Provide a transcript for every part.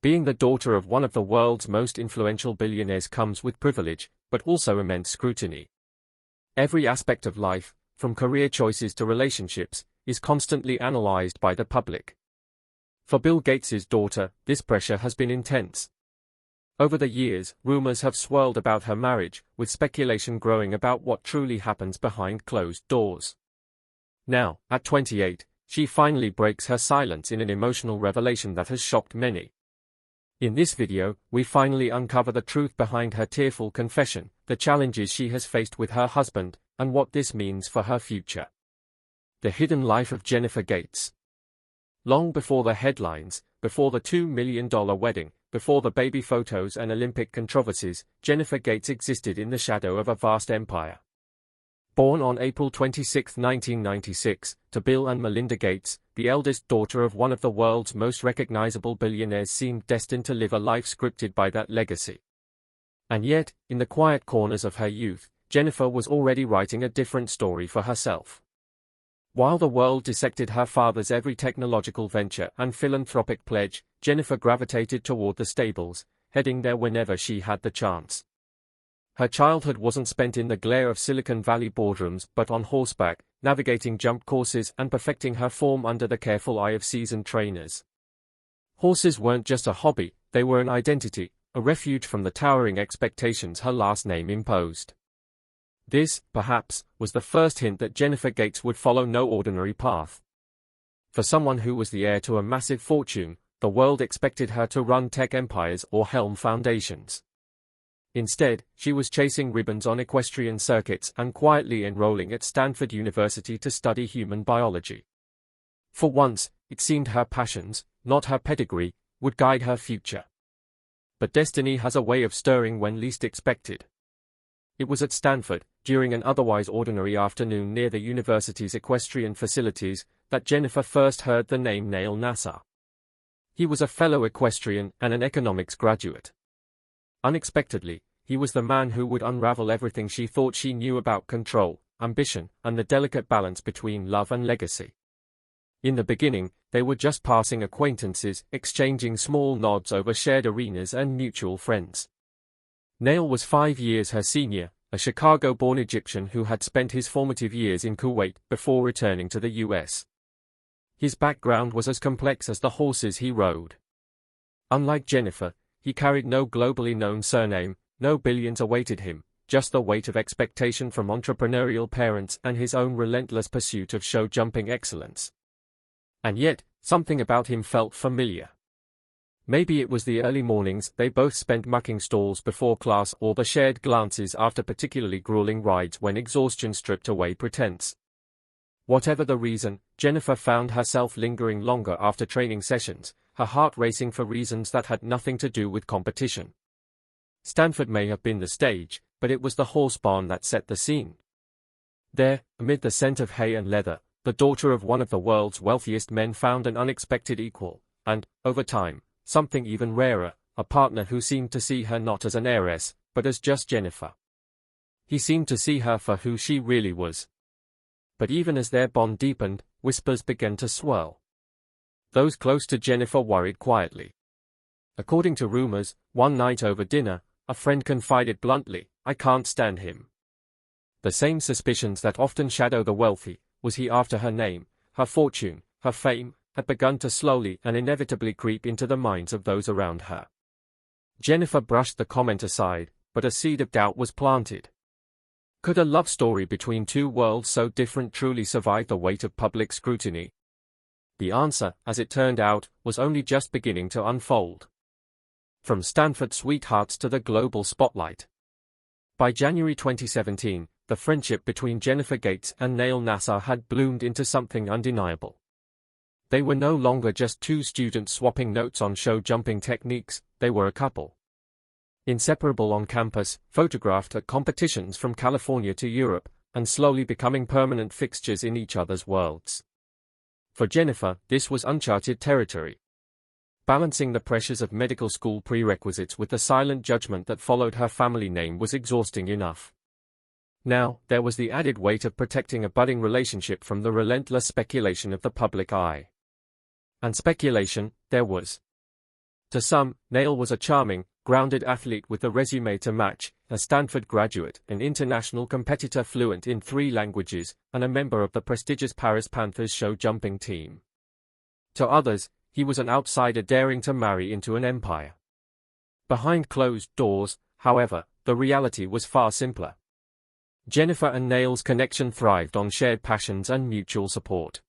Being the daughter of one of the world's most influential billionaires comes with privilege, but also immense scrutiny. Every aspect of life, from career choices to relationships, is constantly analyzed by the public. For Bill Gates's daughter, this pressure has been intense. Over the years, rumors have swirled about her marriage, with speculation growing about what truly happens behind closed doors. Now, at 28, she finally breaks her silence in an emotional revelation that has shocked many. In this video, we finally uncover the truth behind her tearful confession, the challenges she has faced with her husband, and what this means for her future. The hidden life of Jennifer Gates. Long before the headlines, before the $2 million wedding, before the baby photos and Olympic controversies, Jennifer Gates existed in the shadow of a vast empire. Born on April 26, 1996, to Bill and Melinda Gates, the eldest daughter of one of the world's most recognizable billionaires, seemed destined to live a life scripted by that legacy. And yet, in the quiet corners of her youth, Jennifer was already writing a different story for herself. While the world dissected her father's every technological venture and philanthropic pledge, Jennifer gravitated toward the stables, heading there whenever she had the chance. Her childhood wasn't spent in the glare of Silicon Valley boardrooms but on horseback, navigating jump courses and perfecting her form under the careful eye of seasoned trainers. Horses weren't just a hobby, they were an identity, a refuge from the towering expectations her last name imposed. This, perhaps, was the first hint that Jennifer Gates would follow no ordinary path. For someone who was the heir to a massive fortune, the world expected her to run tech empires or helm foundations. Instead, she was chasing ribbons on equestrian circuits and quietly enrolling at Stanford University to study human biology. For once, it seemed her passions, not her pedigree, would guide her future. But destiny has a way of stirring when least expected. It was at Stanford, during an otherwise ordinary afternoon near the university's equestrian facilities, that Jennifer first heard the name Neil Nassar. He was a fellow equestrian and an economics graduate. Unexpectedly, he was the man who would unravel everything she thought she knew about control, ambition, and the delicate balance between love and legacy. In the beginning, they were just passing acquaintances, exchanging small nods over shared arenas and mutual friends. Neil was 5 years her senior, a Chicago-born Egyptian who had spent his formative years in Kuwait before returning to the US. His background was as complex as the horses he rode. Unlike Jennifer, he carried no globally known surname, no billions awaited him, just the weight of expectation from entrepreneurial parents and his own relentless pursuit of show-jumping excellence. And yet, something about him felt familiar. Maybe it was the early mornings they both spent mucking stalls before class or the shared glances after particularly grueling rides when exhaustion stripped away pretense. Whatever the reason, Jennifer found herself lingering longer after training sessions, her heart racing for reasons that had nothing to do with competition. Stanford may have been the stage, but it was the horse barn that set the scene. There, amid the scent of hay and leather, the daughter of one of the world's wealthiest men found an unexpected equal, and, over time, something even rarer, a partner who seemed to see her not as an heiress, but as just Jennifer. He seemed to see her for who she really was. But even as their bond deepened, whispers began to swirl. Those close to Jennifer worried quietly. According to rumors, one night over dinner, a friend confided bluntly, "I can't stand him." The same suspicions that often shadow the wealthy, was he after her name, her fortune, her fame, had begun to slowly and inevitably creep into the minds of those around her. Jennifer brushed the comment aside, but a seed of doubt was planted. Could a love story between two worlds so different truly survive the weight of public scrutiny? The answer, as it turned out, was only just beginning to unfold. From Stanford sweethearts to the global spotlight. By January 2017, the friendship between Jennifer Gates and Neil Nassar had bloomed into something undeniable. They were no longer just two students swapping notes on show-jumping techniques, they were a couple. Inseparable on campus, photographed at competitions from California to Europe, and slowly becoming permanent fixtures in each other's worlds. For Jennifer, this was uncharted territory. Balancing the pressures of medical school prerequisites with the silent judgment that followed her family name was exhausting enough. Now, there was the added weight of protecting a budding relationship from the relentless speculation of the public eye. And speculation, there was. To some, Nail was a charming, grounded athlete with a resume to match, a Stanford graduate, an international competitor fluent in 3 languages, and a member of the prestigious Paris Panthers show jumping team. To others, he was an outsider daring to marry into an empire. Behind closed doors, however, the reality was far simpler. Jennifer and Nail's connection thrived on shared passions and mutual support.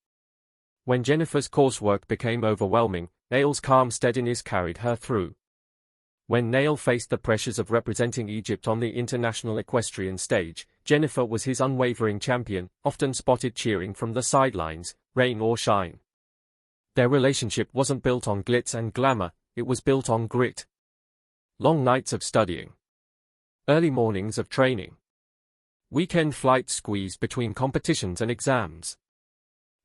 When Jennifer's coursework became overwhelming, Nail's calm steadiness carried her through. When Nail faced the pressures of representing Egypt on the international equestrian stage, Jennifer was his unwavering champion, often spotted cheering from the sidelines, rain or shine. Their relationship wasn't built on glitz and glamour, it was built on grit. Long nights of studying. Early mornings of training. Weekend flights squeezed between competitions and exams.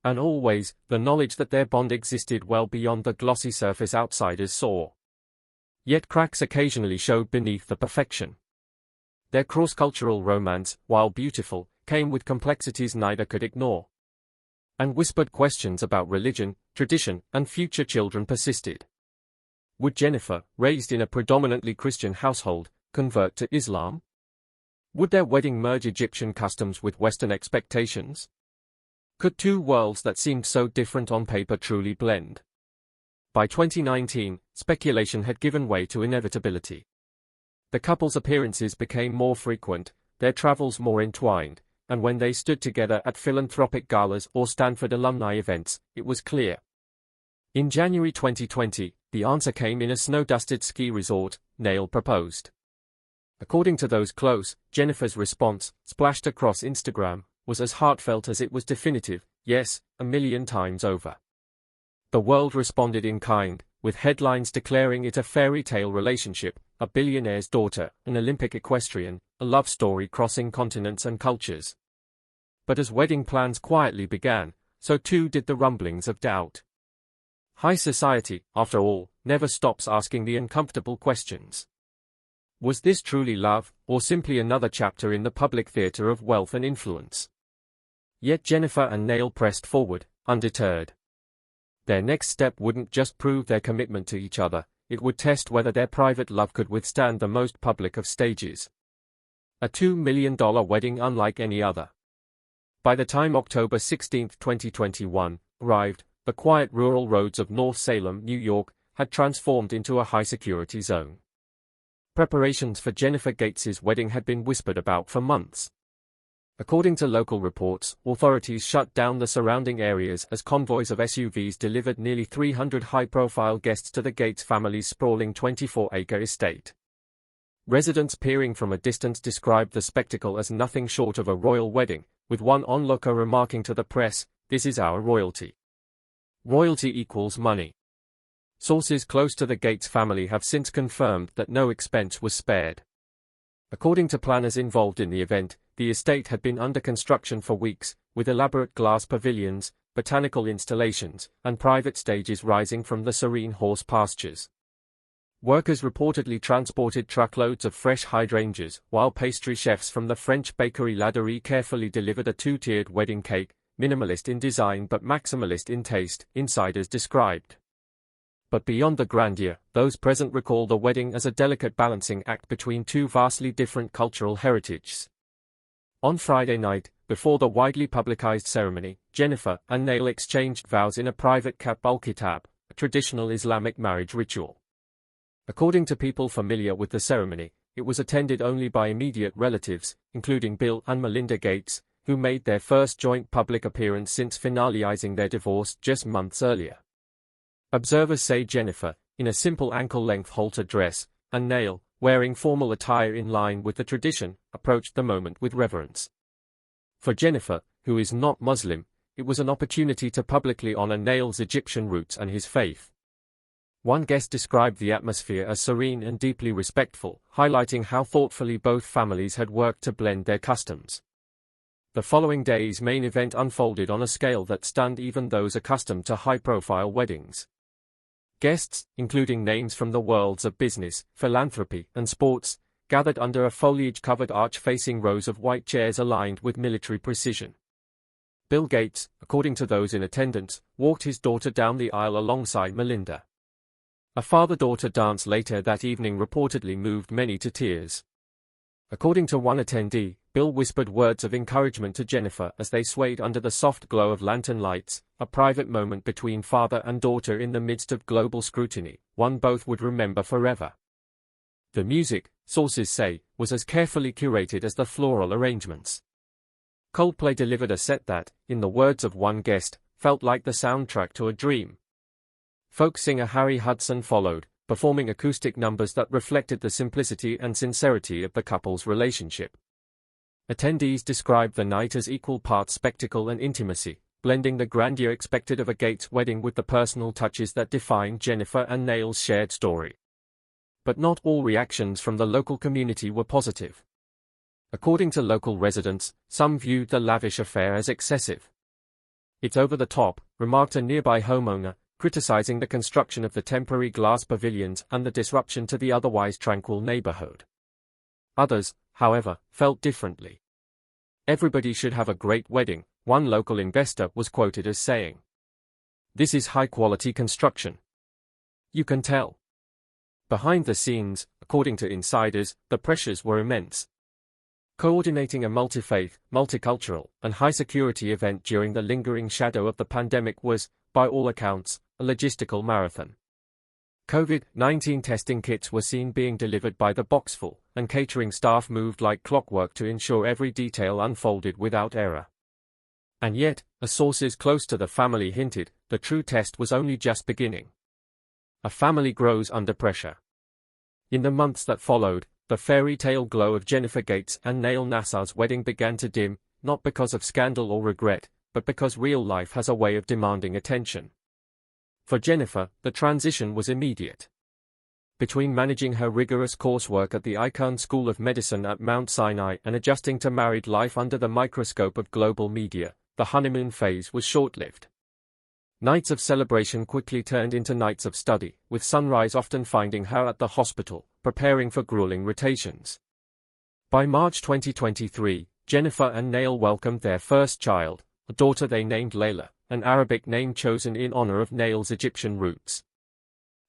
And always, the knowledge that their bond existed well beyond the glossy surface outsiders saw. Yet cracks occasionally showed beneath the perfection. Their cross-cultural romance, while beautiful, came with complexities neither could ignore. And whispered questions about religion, tradition, and future children persisted. Would Jennifer, raised in a predominantly Christian household, convert to Islam? Would their wedding merge Egyptian customs with Western expectations? Could 2 worlds that seemed so different on paper truly blend? By 2019, speculation had given way to inevitability. The couple's appearances became more frequent, their travels more entwined, and when they stood together at philanthropic galas or Stanford alumni events, it was clear. In January 2020, the answer came in a snow-dusted ski resort. Nail proposed. According to those close, Jennifer's response, splashed across Instagram, was as heartfelt as it was definitive, yes, 1,000,000 times over. The world responded in kind, with headlines declaring it a fairy tale relationship, a billionaire's daughter, an Olympic equestrian, a love story crossing continents and cultures. But as wedding plans quietly began, so too did the rumblings of doubt. High society, after all, never stops asking the uncomfortable questions. Was this truly love, or simply another chapter in the public theater of wealth and influence? Yet Jennifer and Nail pressed forward, undeterred. Their next step wouldn't just prove their commitment to each other, it would test whether their private love could withstand the most public of stages. A $2 million wedding unlike any other. By the time October 16, 2021, arrived, the quiet rural roads of North Salem, New York, had transformed into a high-security zone. Preparations for Jennifer Gates's wedding had been whispered about for months. According to local reports, authorities shut down the surrounding areas as convoys of SUVs delivered nearly 300 high-profile guests to the Gates family's sprawling 24-acre estate. Residents peering from a distance described the spectacle as nothing short of a royal wedding, with one onlooker remarking to the press, "This is our royalty. Royalty equals money." Sources close to the Gates family have since confirmed that no expense was spared. According to planners involved in the event, the estate had been under construction for weeks, with elaborate glass pavilions, botanical installations, and private stages rising from the serene horse pastures. Workers reportedly transported truckloads of fresh hydrangeas, while pastry chefs from the French bakery Laderie carefully delivered a 2-tiered wedding cake, minimalist in design but maximalist in taste, insiders described. But beyond the grandeur, those present recall the wedding as a delicate balancing act between 2 vastly different cultural heritages. On Friday night, before the widely publicized ceremony, Jennifer and Nail exchanged vows in a private Katb al-Kitab, a traditional Islamic marriage ritual. According to people familiar with the ceremony, it was attended only by immediate relatives, including Bill and Melinda Gates, who made their first joint public appearance since finalizing their divorce just months earlier. Observers say Jennifer, in a simple ankle-length halter dress, and Nail, wearing formal attire in line with the tradition, approached the moment with reverence. For Jennifer, who is not Muslim, it was an opportunity to publicly honor Nail's Egyptian roots and his faith. One guest described the atmosphere as serene and deeply respectful, highlighting how thoughtfully both families had worked to blend their customs. The following day's main event unfolded on a scale that stunned even those accustomed to high-profile weddings. Guests, including names from the worlds of business, philanthropy, and sports, gathered under a foliage-covered arch facing rows of white chairs aligned with military precision. Bill Gates, according to those in attendance, walked his daughter down the aisle alongside Melinda. A father-daughter dance later that evening reportedly moved many to tears. According to one attendee, Bill whispered words of encouragement to Jennifer as they swayed under the soft glow of lantern lights, a private moment between father and daughter in the midst of global scrutiny, one both would remember forever. The music, sources say, was as carefully curated as the floral arrangements. Coldplay delivered a set that, in the words of one guest, felt like the soundtrack to a dream. Folk singer Harry Hudson followed, performing acoustic numbers that reflected the simplicity and sincerity of the couple's relationship. Attendees described the night as equal parts spectacle and intimacy, blending the grandeur expected of a Gates wedding with the personal touches that defined Jennifer and Neil's shared story. But not all reactions from the local community were positive. According to local residents, some viewed the lavish affair as excessive. "It's over the top," remarked a nearby homeowner, criticizing the construction of the temporary glass pavilions and the disruption to the otherwise tranquil neighborhood. Others, however, felt differently. "Everybody should have a great wedding," one local investor was quoted as saying. "This is high-quality construction. You can tell." Behind the scenes, according to insiders, the pressures were immense. Coordinating a multi-faith, multicultural, and high-security event during the lingering shadow of the pandemic was, by all accounts, a logistical marathon. COVID-19 testing kits were seen being delivered by the boxful, and catering staff moved like clockwork to ensure every detail unfolded without error. And yet, as sources close to the family hinted, the true test was only just beginning. A family grows under pressure. In the months that followed, the fairy tale glow of Jennifer Gates and Neil Nassar's wedding began to dim, not because of scandal or regret, but because real life has a way of demanding attention. For Jennifer, the transition was immediate. Between managing her rigorous coursework at the Icahn School of Medicine at Mount Sinai and adjusting to married life under the microscope of global media, the honeymoon phase was short-lived. Nights of celebration quickly turned into nights of study, with sunrise often finding her at the hospital, preparing for grueling rotations. By March 2023, Jennifer and Neil welcomed their first child, a daughter they named Layla, an Arabic name chosen in honor of Neil's Egyptian roots.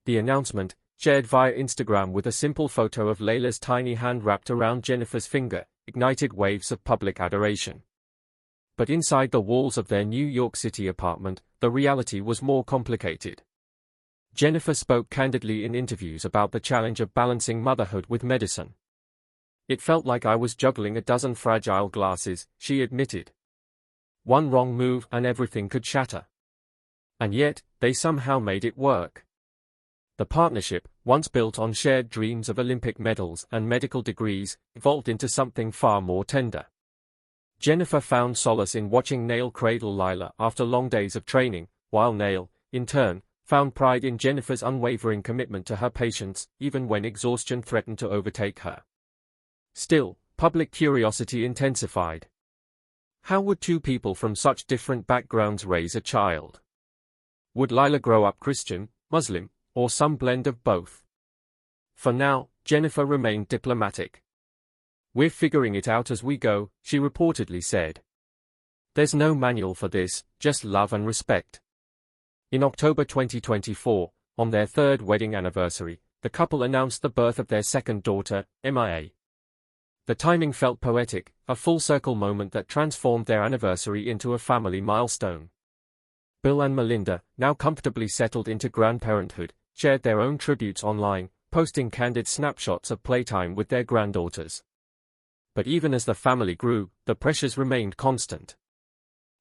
The announcement, shared via Instagram with a simple photo of Layla's tiny hand wrapped around Jennifer's finger, ignited waves of public adoration. But inside the walls of their New York City apartment, the reality was more complicated. Jennifer spoke candidly in interviews about the challenge of balancing motherhood with medicine. "It felt like I was juggling a dozen fragile glasses," she admitted. "One wrong move and everything could shatter. And yet, they somehow made it work." The partnership, once built on shared dreams of Olympic medals and medical degrees, evolved into something far more tender. Jennifer found solace in watching Neil cradle Layla after long days of training, while Neil, in turn, found pride in Jennifer's unwavering commitment to her patients, even when exhaustion threatened to overtake her. Still, public curiosity intensified. How would two people from such different backgrounds raise a child? Would Layla grow up Christian, Muslim, or some blend of both? For now, Jennifer remained diplomatic. "We're figuring it out as we go," she reportedly said. "There's no manual for this, just love and respect." In October 2024, on their third wedding anniversary, the couple announced the birth of their second daughter, Mia. The timing felt poetic, a full-circle moment that transformed their anniversary into a family milestone. Bill and Melinda, now comfortably settled into grandparenthood, shared their own tributes online, posting candid snapshots of playtime with their granddaughters. But even as the family grew, the pressures remained constant.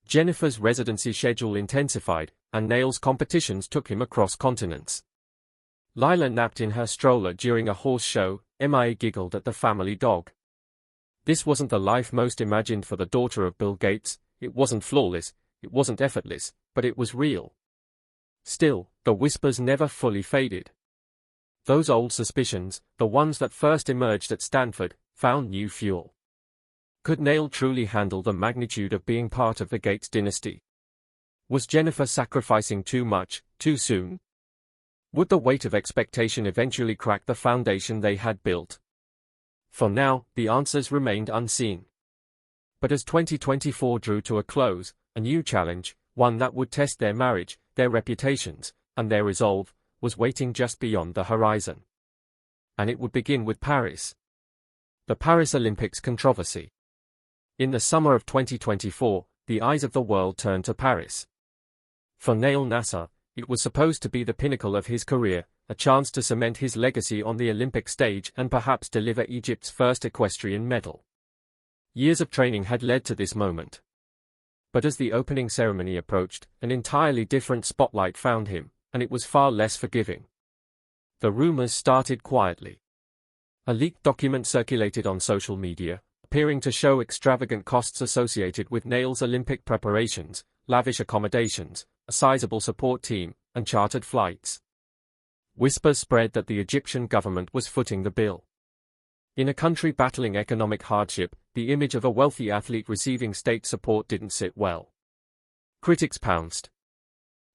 Jennifer's residency schedule intensified, and Neil's competitions took him across continents. Layla napped in her stroller during a horse show, Mia giggled at the family dog. This wasn't the life most imagined for the daughter of Bill Gates. It wasn't flawless, it wasn't effortless, but it was real. Still, the whispers never fully faded. Those old suspicions, the ones that first emerged at Stanford, found new fuel. Could Neil truly handle the magnitude of being part of the Gates dynasty? Was Jennifer sacrificing too much, too soon? Would the weight of expectation eventually crack the foundation they had built? For now, the answers remained unseen. But as 2024 drew to a close, a new challenge, one that would test their marriage, their reputations, and their resolve, was waiting just beyond the horizon. And it would begin with Paris. The Paris Olympics controversy. In the summer of 2024, the eyes of the world turned to Paris. For Nail Nasser, it was supposed to be the pinnacle of his career, a chance to cement his legacy on the Olympic stage and perhaps deliver Egypt's first equestrian medal. Years of training had led to this moment. But as the opening ceremony approached, an entirely different spotlight found him, and it was far less forgiving. The rumors started quietly. A leaked document circulated on social media, appearing to show extravagant costs associated with Nail's Olympic preparations, lavish accommodations, a sizable support team, and chartered flights. Whispers spread that the Egyptian government was footing the bill. In a country battling economic hardship, the image of a wealthy athlete receiving state support didn't sit well. Critics pounced.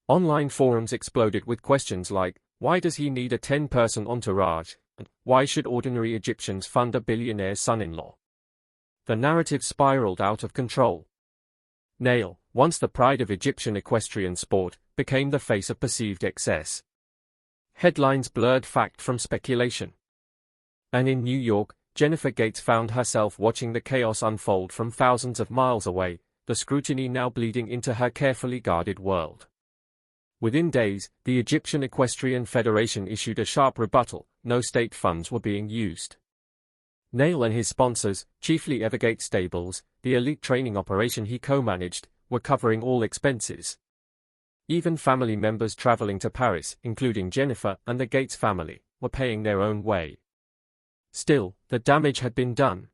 Online forums exploded with questions like, why does he need a 10-person entourage, and why should ordinary Egyptians fund a billionaire's son-in-law? The narrative spiraled out of control. Nail, once the pride of Egyptian equestrian sport, became the face of perceived excess. Headlines blurred fact from speculation. And in New York, Jennifer Gates found herself watching the chaos unfold from thousands of miles away, the scrutiny now bleeding into her carefully guarded world. Within days, the Egyptian Equestrian Federation issued a sharp rebuttal: no state funds were being used. Nail and his sponsors, chiefly Evergate Stables, the elite training operation he co-managed, were covering all expenses. Even family members traveling to Paris, including Jennifer and the Gates family, were paying their own way. Still, the damage had been done.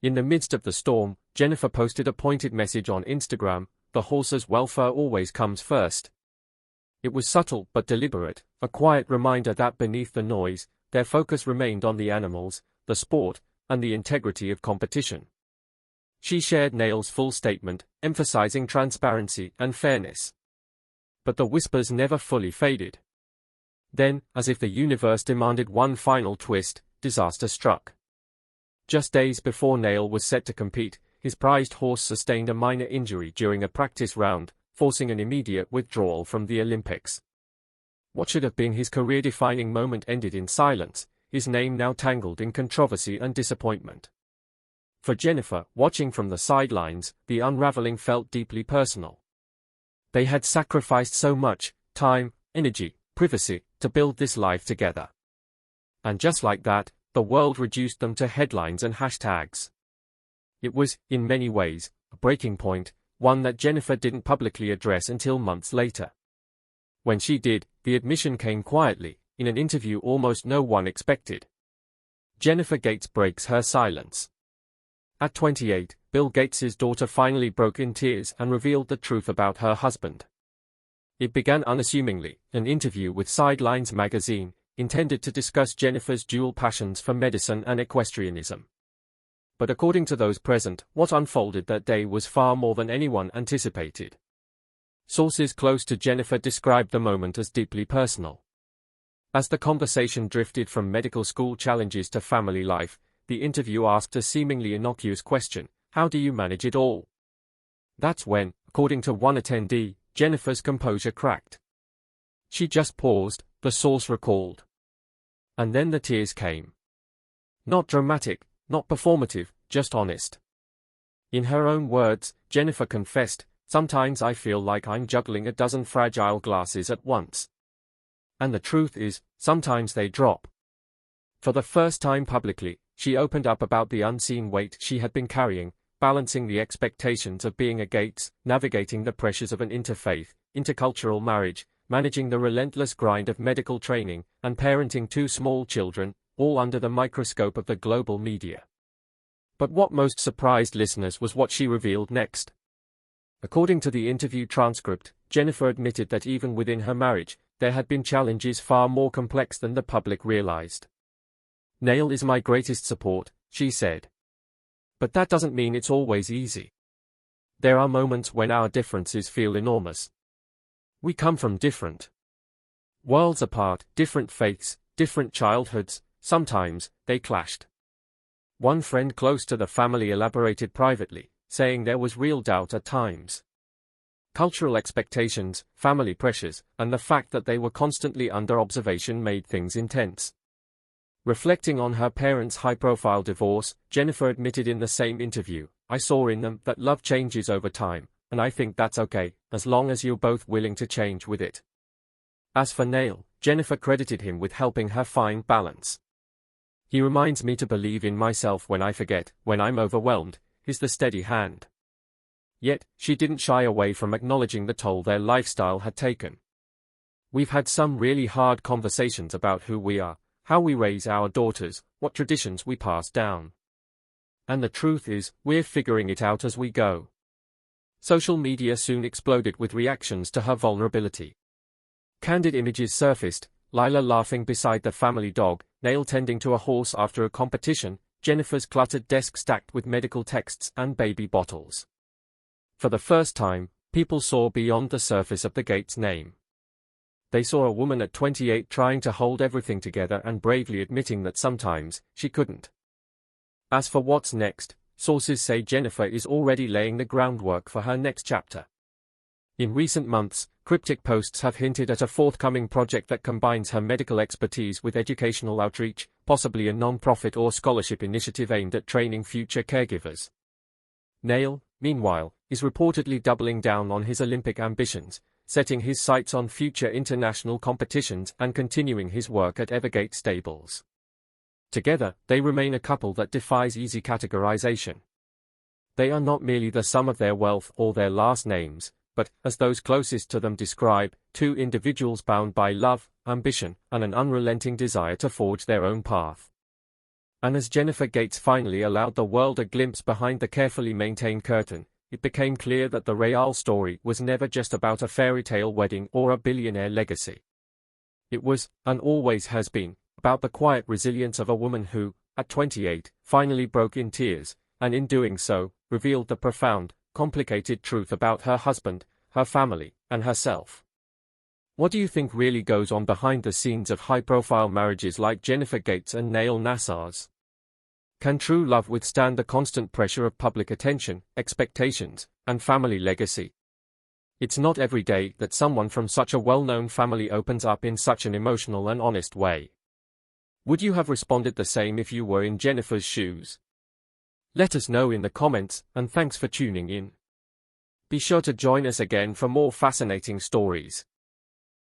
In the midst of the storm, Jennifer posted a pointed message on Instagram: the horse's welfare always comes first. It was subtle but deliberate, a quiet reminder that beneath the noise, their focus remained on the animals, the sport, and the integrity of competition. She shared Nail's full statement, emphasizing transparency and fairness. But the whispers never fully faded. Then, as if the universe demanded one final twist, disaster struck. Just days before Nail was set to compete, his prized horse sustained a minor injury during a practice round, forcing an immediate withdrawal from the Olympics. What should have been his career-defining moment ended in silence, his name now tangled in controversy and disappointment. For Jennifer, watching from the sidelines, the unraveling felt deeply personal. They had sacrificed so much, time, energy, privacy, to build this life together. And just like that, the world reduced them to headlines and hashtags. It was, in many ways, a breaking point, one that Jennifer didn't publicly address until months later. When she did, the admission came quietly, in an interview almost no one expected. Jennifer Gates breaks her silence. At 28, Bill Gates's daughter finally broke in tears and revealed the truth about her husband. It began unassumingly, an interview with Sidelines magazine, intended to discuss Jennifer's dual passions for medicine and equestrianism. But according to those present, what unfolded that day was far more than anyone anticipated. Sources close to Jennifer described the moment as deeply personal. As the conversation drifted from medical school challenges to family life, the interview asked a seemingly innocuous question: how do you manage it all? That's when, according to one attendee, Jennifer's composure cracked. She just paused, the source recalled. And then the tears came. Not dramatic, not performative, just honest. In her own words, Jennifer confessed, "Sometimes I feel like I'm juggling a dozen fragile glasses at once. And the truth is, sometimes they drop." For the first time publicly, she opened up about the unseen weight she had been carrying, balancing the expectations of being a Gates, navigating the pressures of an interfaith, intercultural marriage, managing the relentless grind of medical training, and parenting two small children, all under the microscope of the global media. But what most surprised listeners was what she revealed next. According to the interview transcript, Jennifer admitted that even within her marriage, there had been challenges far more complex than the public realized. "Nail is my greatest support," she said. "But that doesn't mean it's always easy. There are moments when our differences feel enormous. We come from different worlds apart, different faiths, different childhoods, sometimes they clashed." One friend close to the family elaborated privately, saying there was real doubt at times. Cultural expectations, family pressures, and the fact that they were constantly under observation made things intense. Reflecting on her parents' high-profile divorce, Jennifer admitted in the same interview, "I saw in them that love changes over time, and I think that's okay, as long as you're both willing to change with it." As for Neil, Jennifer credited him with helping her find balance. "He reminds me to believe in myself when I forget, when I'm overwhelmed, he's the steady hand." Yet, she didn't shy away from acknowledging the toll their lifestyle had taken. "We've had some really hard conversations about who we are, how we raise our daughters, what traditions we pass down. And the truth is, we're figuring it out as we go." Social media soon exploded with reactions to her vulnerability. Candid images surfaced, Lila laughing beside the family dog, Neil tending to a horse after a competition, Jennifer's cluttered desk stacked with medical texts and baby bottles. For the first time, people saw beyond the surface of the Gates name. They saw a woman at 28 trying to hold everything together and bravely admitting that sometimes, she couldn't. As for what's next, sources say Jennifer is already laying the groundwork for her next chapter. In recent months, cryptic posts have hinted at a forthcoming project that combines her medical expertise with educational outreach, possibly a non-profit or scholarship initiative aimed at training future caregivers. Neil, meanwhile, is reportedly doubling down on his Olympic ambitions, setting his sights on future international competitions and continuing his work at Evergate Stables. Together, they remain a couple that defies easy categorization. They are not merely the sum of their wealth or their last names, but, as those closest to them describe, two individuals bound by love, ambition, and an unrelenting desire to forge their own path. And as Jennifer Gates finally allowed the world a glimpse behind the carefully maintained curtain, it became clear that the Real story was never just about a fairy tale wedding or a billionaire legacy. It was, and always has been, about the quiet resilience of a woman who, at 28, finally broke in tears, and in doing so, revealed the profound, complicated truth about her husband, her family, and herself. What do you think really goes on behind the scenes of high-profile marriages like Jennifer Gates and Neil Nassar's? Can true love withstand the constant pressure of public attention, expectations, and family legacy? It's not every day that someone from such a well-known family opens up in such an emotional and honest way. Would you have responded the same if you were in Jennifer's shoes? Let us know in the comments, and thanks for tuning in. Be sure to join us again for more fascinating stories.